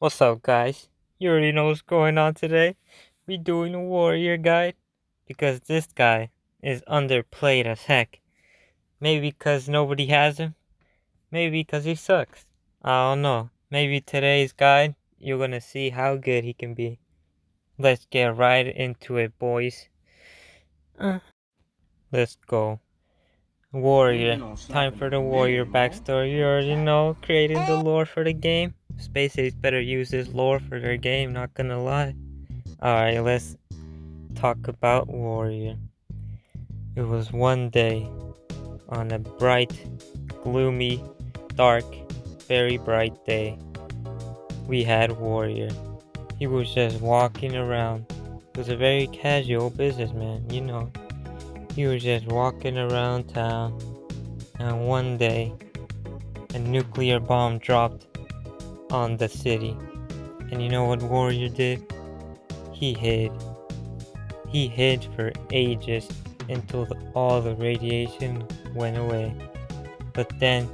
What's up, guys? You already know what's going on today. We doing a warrior guide because this guy is underplayed as heck. Maybe because nobody has him. Maybe because he sucks. I don't know. Maybe today's guide, you're gonna see how good he can be. Let's get right into it, boys. Let's go. Warrior. Time for the warrior backstory. You already know, creating the lore for the game. Space Ace better use this lore for their game, not gonna lie. Alright, let's talk about Warrior. It was one day on a bright, gloomy, dark, very bright day. We had Warrior. He was just walking around. He was a very casual businessman, you know. He was just walking around town, and one day, a nuclear bomb dropped on the city. And you know what Warrior did? He hid. He hid for ages until all the radiation went away. But then,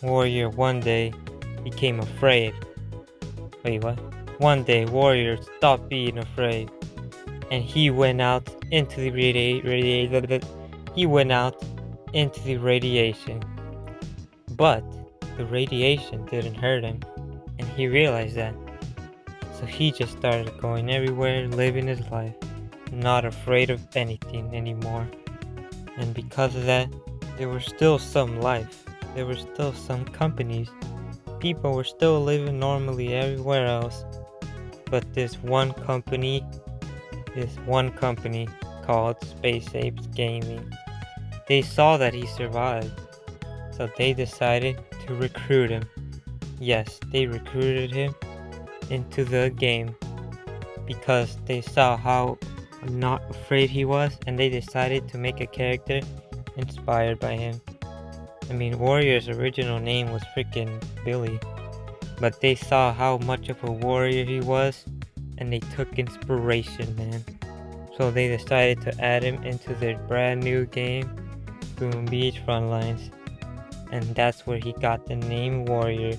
Warrior one day became afraid. Wait, what? One day, Warrior stopped being afraid, and he went out into the radiation. But the radiation didn't hurt him, and he realized that. So he just started going everywhere, living his life, not afraid of anything anymore. And because of that, there was still some life. There were still some companies. People were still living normally everywhere else. But this one company called Space Apes Gaming, they saw that he survived. So they decided to recruit him. Yes, they recruited him into the game because they saw how not afraid he was, and they decided to make a character inspired by him. I mean, Warrior's original name was freaking Billy, but they saw how much of a warrior he was, and they took inspiration, man. So they decided to add him into their brand new game, Boom Beach Frontlines, and that's where he got the name Warrior,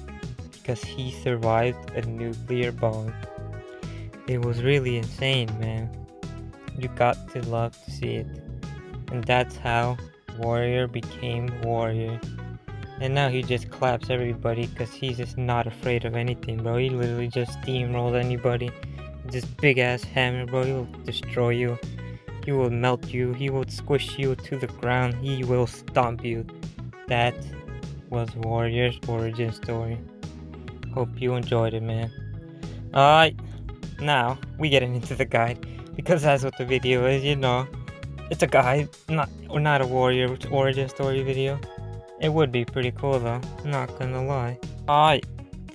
because he survived a nuclear bomb. It was really insane, man. You got to love to see it. And that's how Warrior became Warrior. And now he just claps everybody because he's just not afraid of anything, bro. He literally just steamrolls anybody. This big ass hammer, bro. He will destroy you. He will melt you. He will squish you to the ground. He will stomp you. That was Warrior's origin story. Hope you enjoyed it, man. Alright, now we getting into the guide, because that's what the video is, you know. It's a guide, not a Warrior origin story video. It would be pretty cool though, not gonna lie. Alright,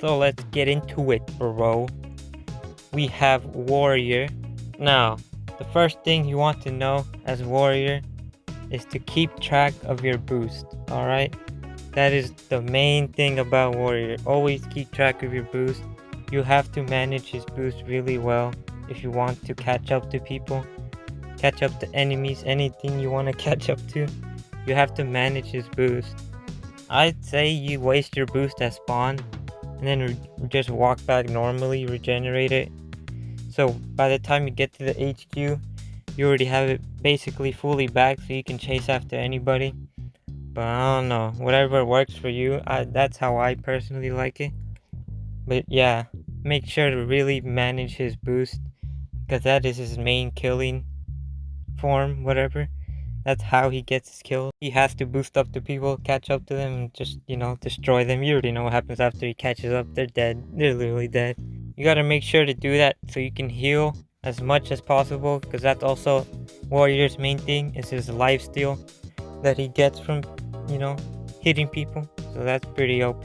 so let's get into it, bro. We have Warrior. Now, the first thing you want to know as Warrior is to keep track of your boost, alright? That is the main thing about Warrior. Always keep track of your boost. You have to manage his boost really well if you want to catch up to people, catch up to enemies, anything you want to catch up to. You have to manage his boost. I'd say you waste your boost at spawn and then just walk back normally, regenerate it. So by the time you get to the HQ, you already have it basically fully back, so you can chase after anybody. But I don't know, whatever works for you, that's how I personally like it. But yeah, make sure to really manage his boost, because that is his main killing form, whatever. That's how he gets his kills. He has to boost up to people, catch up to them, and just, you know, destroy them. You already know what happens after he catches up. They're dead. They're literally dead. You gotta make sure to do that so you can heal as much as possible, because that's also Warrior's main thing, is his lifesteal that he gets from, you know, hitting people. So that's pretty OP.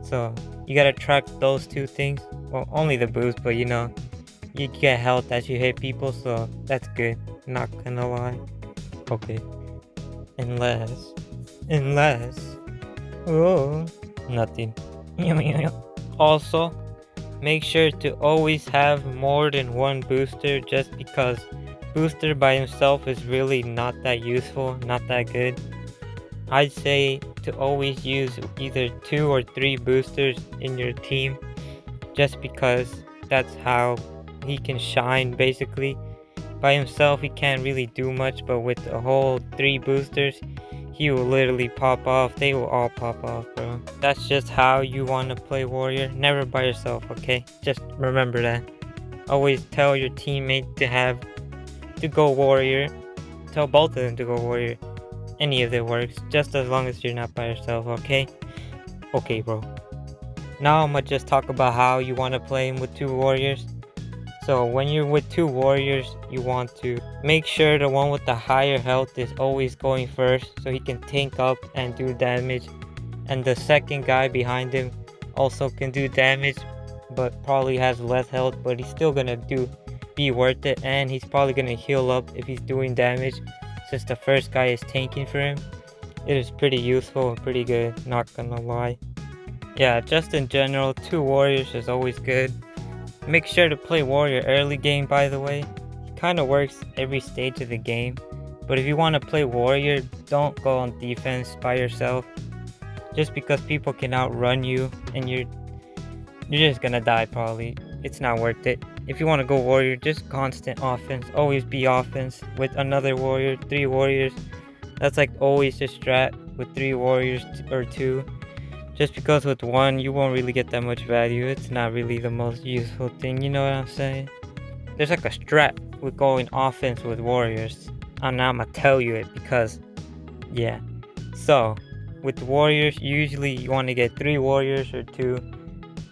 So you gotta track those two things. Well, only the boost, but you know, you get health as you hit people, so that's good. Not gonna lie. Okay. Unless, oh, nothing. Also, make sure to always have more than one booster, just because booster by himself is really not that useful, not that good. I'd say to always use either 2 or 3 boosters in your team, just because that's how he can shine basically. By himself he can't really do much, but with the whole 3 boosters he will literally pop off. They will all pop off, bro. That's just how you want to play warrior. Never by yourself, okay? Just remember that. Always tell your teammate to go warrior. Tell both of them to go warrior. Any of it works, just as long as you're not by yourself, okay? Okay, bro. Now I'm gonna just talk about how you want to play him with 2 warriors. So when you're with 2 warriors, you want to make sure the one with the higher health is always going first, so he can tank up and do damage, and the second guy behind him also can do damage but probably has less health, but he's still gonna be worth it, and he's probably gonna heal up if he's doing damage since the first guy is tanking for him. It is pretty useful and pretty good, not gonna lie. Yeah, just in general, 2 warriors is always good. Make sure to play warrior early game, by the way. It kind of works every stage of the game, but if you want to play warrior, don't go on defense by yourself, just because people can outrun you and you're just gonna die probably. It's not worth it. If you want to go warrior, just constant offense. Always be offense with another warrior, 3 warriors. That's like always the strat with 3 warriors or 2. Just because with 1 you won't really get that much value. It's not really the most useful thing, you know what I'm saying? There's like a strat with going offense with warriors, and I'm gonna tell you it because yeah. So with warriors, usually you want to get 3 warriors or 2,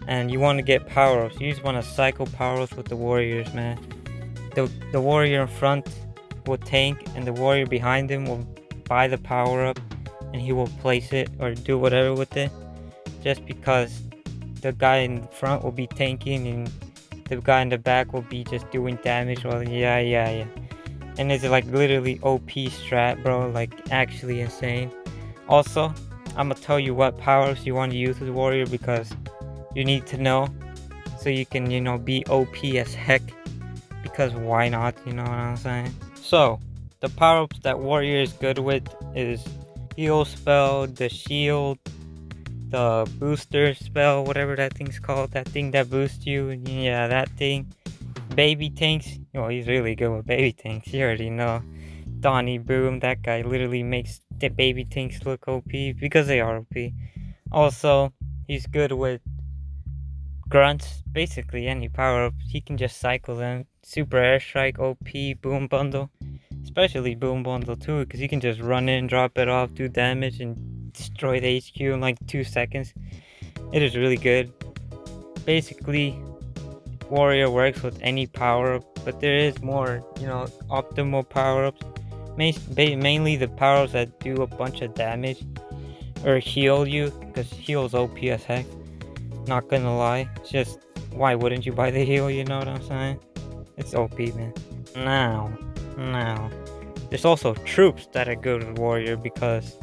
and you want to get power-ups. You just want to cycle power-ups with the warriors, man. The warrior in front will tank, and the warrior behind him will buy the power-up, and he will place it or do whatever with it. Just because the guy in front will be tanking and the guy in the back will be just doing damage. Well, yeah. And it's like literally OP strat, bro. Like actually insane. Also, I'm gonna tell you what powers you want to use with warrior because you need to know so you can, be OP as heck. Because why not? You know what I'm saying? So the power-ups that warrior is good with is heal spell, the shield, the booster spell, whatever that thing's called, that thing that boosts you. Yeah, that thing. Baby tanks. He's really good with baby tanks. You already know. Donnie Boom, that guy literally makes the baby tanks look OP because they are OP. Also, he's good with grunts. Basically any power up, he can just cycle them. Super airstrike, OP, boom bundle. Especially boom bundle too, because you can just run in, drop it off, do damage, and destroy the HQ in like 2 seconds. It is really good. Basically, warrior works with any power up, but there is more, optimal power ups. Mainly the power ups that do a bunch of damage or heal you, because heal's OP as heck. Not gonna lie, it's just why wouldn't you buy the heal? You know what I'm saying? It's OP, man. Now, there's also troops that are good with warrior because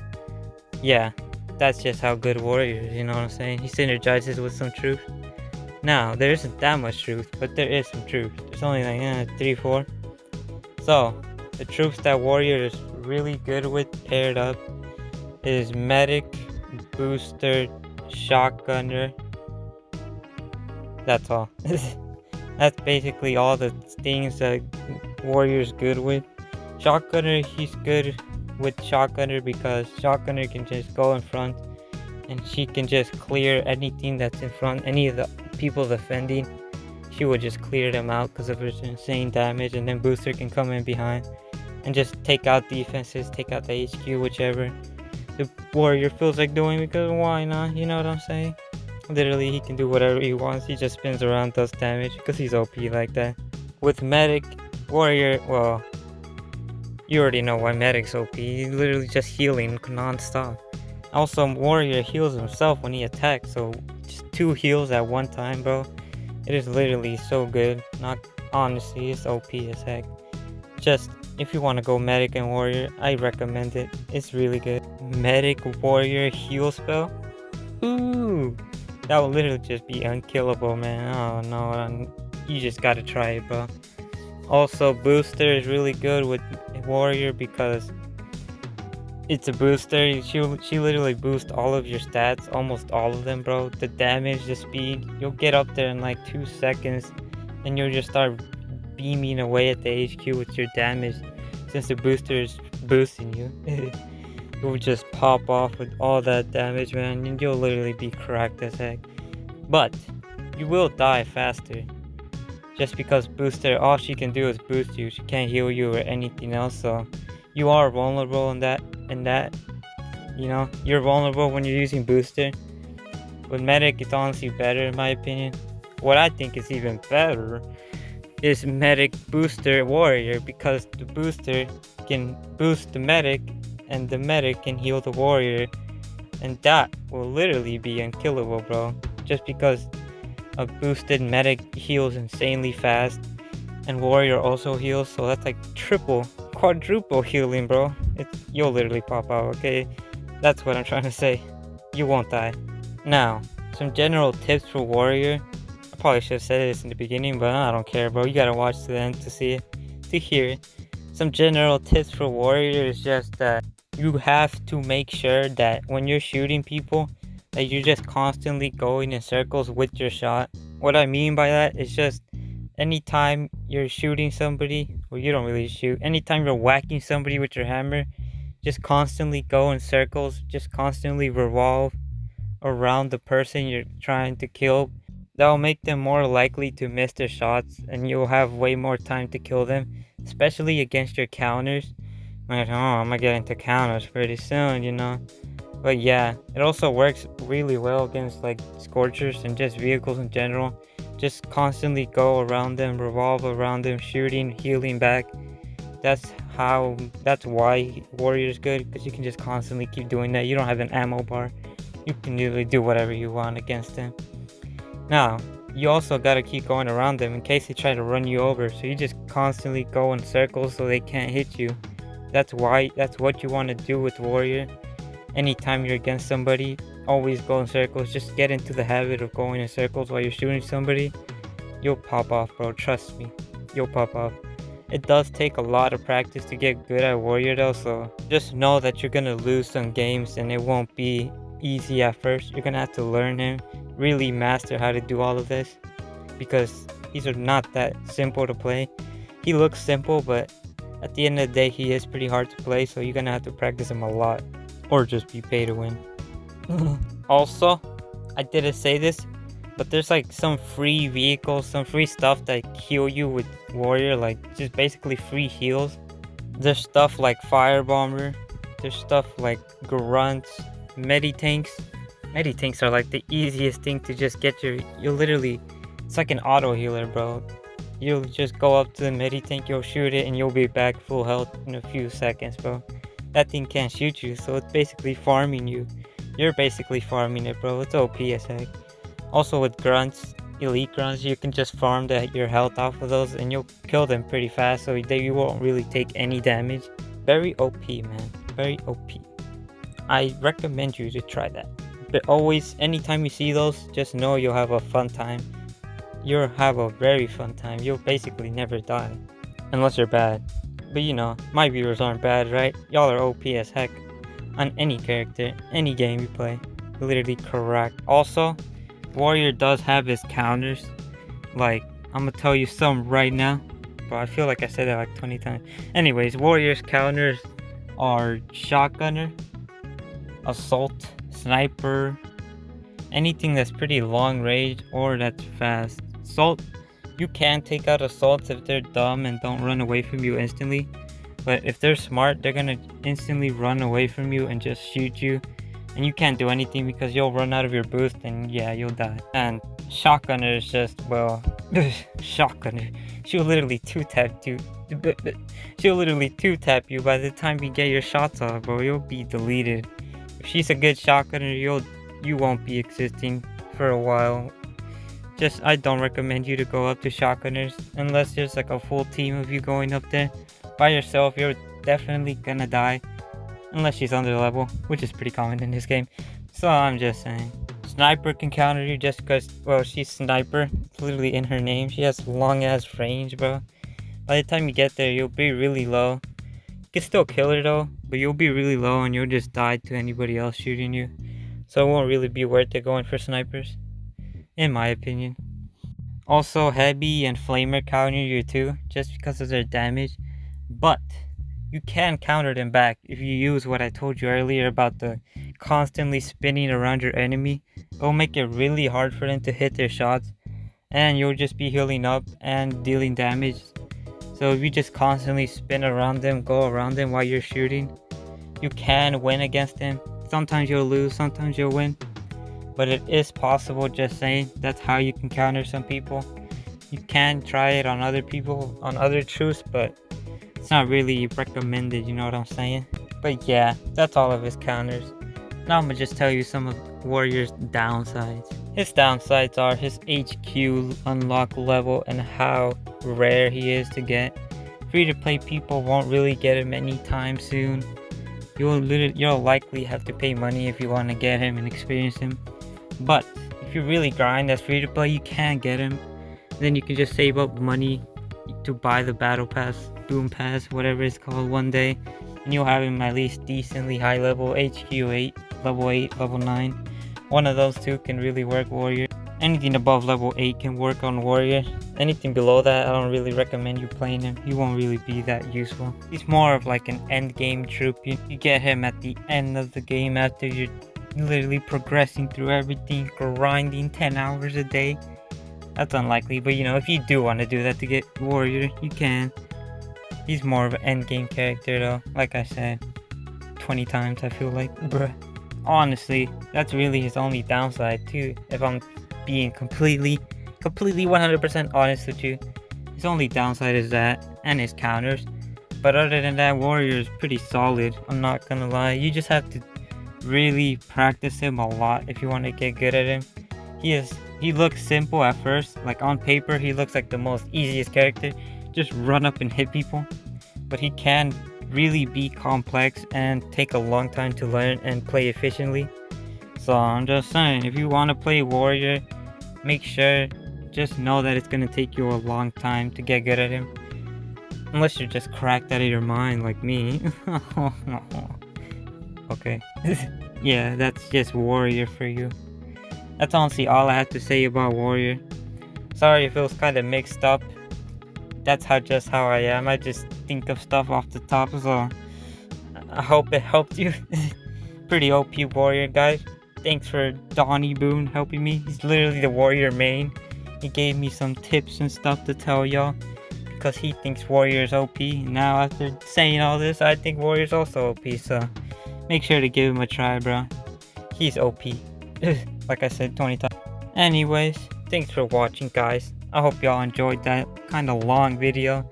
yeah, that's just how good warrior is, you know what I'm saying? He synergizes with some truth. Now, there isn't that much truth, but there is some truth. There's only like 3, 4. So, the troops that warrior is really good with paired up is medic, booster, shotgunner. That's all. That's basically all the things that warrior's good with. Shotgunner, he's good with shotgunner because shotgunner can just go in front and she can just clear anything that's in front. Any of the people defending, she will just clear them out because of her insane damage, and then booster can come in behind and just take out defenses, take out the HQ, whichever the warrior feels like doing, because why not? You know what I'm saying? Literally, he can do whatever he wants. He just spins around, does damage because he's OP like that. With medic, warrior, well, you already know why medic's OP. He's literally just healing non-stop. Also, warrior heals himself when he attacks, so just 2 heals at one time, bro. It is literally so good. Not honestly, it's OP as heck. Just if you want to go medic and warrior, I recommend it. It's really good. Medic warrior heal spell. Ooh, that will literally just be unkillable, man. Oh no, you just gotta try it, bro. Also, booster is really good with warrior because It's a booster. She literally boosts all of your stats, almost all of them, bro. The damage, the speed. You'll get up there in like 2 seconds, and you'll just start beaming away at the HQ with your damage, since the booster is boosting you. You'll just pop off with all that damage, man, and you'll literally be cracked as heck. But you will die faster, just because booster, all she can do is boost you. She can't heal you or anything else, so you are vulnerable in that, you know, you're vulnerable when you're using booster. With medic, it's honestly better in my opinion. What I think is even better is medic booster warrior, because the booster can boost the medic and the medic can heal the warrior, and that will literally be unkillable, bro. Just because a boosted medic heals insanely fast and warrior also heals, so that's like triple, quadruple healing, bro. You'll literally pop out, okay? That's what I'm trying to say. You won't die. Now, some general tips for warrior. I probably should have said this in the beginning, but I don't care, bro. You gotta watch to the end to see it, to hear it. Some general tips for warrior is just that you have to make sure that when you're shooting people, that you're just constantly going in circles with your shot. What I mean by that is just anytime you're shooting somebody, well, you don't really shoot, anytime you're whacking somebody with your hammer, just constantly go in circles, just constantly revolve around the person you're trying to kill. That'll make them more likely to miss their shots, and you'll have way more time to kill them, especially against your counters. Like, oh, I'm gonna get into counters pretty soon, you know. But yeah, it also works really well against like Scorchers and just vehicles in general. Just constantly go around them, revolve around them, shooting, healing back. That's why Warrior's good, because you can just constantly keep doing that. You don't have an ammo bar. You can literally do whatever you want against them. Now, you also gotta keep going around them in case they try to run you over. So you just constantly go in circles so they can't hit you. That's what you want to do with Warrior. Anytime you're against somebody, always go in circles. Just get into the habit of going in circles while you're shooting somebody. You'll pop off, bro. Trust me. You'll pop off. It does take a lot of practice to get good at Warrior though, so just know that you're gonna lose some games and it won't be easy at first. You're gonna have to learn him, really master how to do all of this, because these are not that simple to play. He looks simple, but at the end of the day, he is pretty hard to play, so you're gonna have to practice him a lot, or just be pay to win. Also, I didn't say this, but there's like some free vehicles, some free stuff that heal you with Warrior, like just basically free heals. There's stuff like Fire Bomber, there's stuff like Grunts, Meditanks. Meditanks are like the easiest thing to just get you literally, it's like an auto healer, bro. You'll just go up to the Meditank, you'll shoot it, and you'll be back full health in a few seconds, bro. That thing can't shoot you, so it's basically farming you. You're basically farming it, bro. It's OP as heck. Also with Grunts, Elite Grunts, you can just farm your health off of those, and you'll kill them pretty fast, so you won't really take any damage. Very OP, man. Very OP. I recommend you to try that. But always, anytime you see those, just know you'll have a fun time. You'll have a very fun time. You'll basically never die. Unless you're bad. But you know, my viewers aren't bad, right? Y'all are OP as heck. On any character, any game you play. Literally correct. Also, Warrior does have his counters. Like, I'm gonna tell you some right now. But I feel like I said that like 20 times. Anyways, Warrior's counters are Shotgunner, Assault, Sniper, anything that's pretty long range or that's fast. Assault, you can take out assaults if they're dumb and don't run away from you instantly, but if they're smart, they're gonna instantly run away from you and just shoot you, and you can't do anything because you'll run out of your boost and yeah, you'll die. And Shotgunner is just, well, Shotgunner, she'll literally two-tap you. She'll literally two-tap you. By the time you get your shots off, bro, you'll be deleted. If she's a good Shotgunner, you won't be existing for a while. I don't recommend you to go up to Shotgunners unless there's like a full team of you going up there. By yourself, you're definitely gonna die unless she's under level, which is pretty common in this game. So I'm just saying. Sniper can counter you just because, well, she's Sniper. It's literally in her name. She has long ass range, bro. By the time you get there, you'll be really low. You can still kill her though, but you'll be really low and you'll just die to anybody else shooting you. So it won't really be worth it going for snipers, in my opinion. Also, heavy and flamer counter you too, just because of their damage, but you can counter them back if you use what I told you earlier about the constantly spinning around your enemy. It'll make it really hard for them to hit their shots, and you'll just be healing up and dealing damage. So if you just constantly spin around them, go around them while you're shooting, you can win against them. Sometimes you'll lose, sometimes you'll win, but it is possible, just saying. That's how you can counter some people. You can try it on other people, on other troops, but it's not really recommended, you know what I'm saying? But yeah, that's all of his counters. Now I'm gonna just tell you some of Warrior's downsides. His downsides are his HQ unlock level and how rare he is to get. Free-to-play people won't really get him anytime soon. You'll likely have to pay money if you want to get him and experience him. But if you really grind as free-to-play, you can get him. Then you can just save up money to buy the battle pass, boom pass, whatever it's called, one day, and you'll have him at least decently high level, HQ 8, level 8, level 9. One of those two can really work Warrior. Anything above level 8 can work on Warrior. Anything below that, I don't really recommend you playing him. He won't really be that useful. He's more of like an end game troop. You get him at the end of the game after you're literally progressing through everything, grinding 10 hours a day. That's unlikely, but you know, if you do want to do that to get Warrior, you can. He's more of an end game character though, like I said 20 times I feel like, bruh. Honestly, that's really his only downside too, if I'm being completely 100% honest with you. His only downside is that, and his counters. But other than that, Warrior is pretty solid, I'm not gonna lie. You just have to really practice him a lot if you want to get good at him. He looks simple at first, like on paper he looks like the most easiest character, just run up and hit people, but he can really be complex and take a long time to learn and play efficiently. So I'm just saying, if you want to play Warrior, make sure, just know that it's gonna take you a long time to get good at him, unless you're just cracked out of your mind like me. Okay. Yeah, that's just Warrior for you. That's honestly all I have to say about Warrior. Sorry if it was kind of mixed up. That's how I am. I just think of stuff off the top, so I hope it helped you. Pretty OP Warrior, guys. Thanks for Donnie Boone helping me. He's literally the Warrior main. He gave me some tips and stuff to tell y'all, because he thinks Warrior is OP. Now after saying all this, I think Warrior's also OP, so make sure to give him a try, bro. He's OP. Like I said 20 times. Anyways, thanks for watching, guys. I hope y'all enjoyed that kind of long video.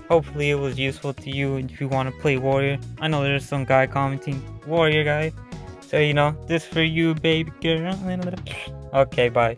Hopefully it was useful to you if you want to play Warrior. I know there's some guy commenting, Warrior guy. So you know, this for you, baby girl. Okay, bye.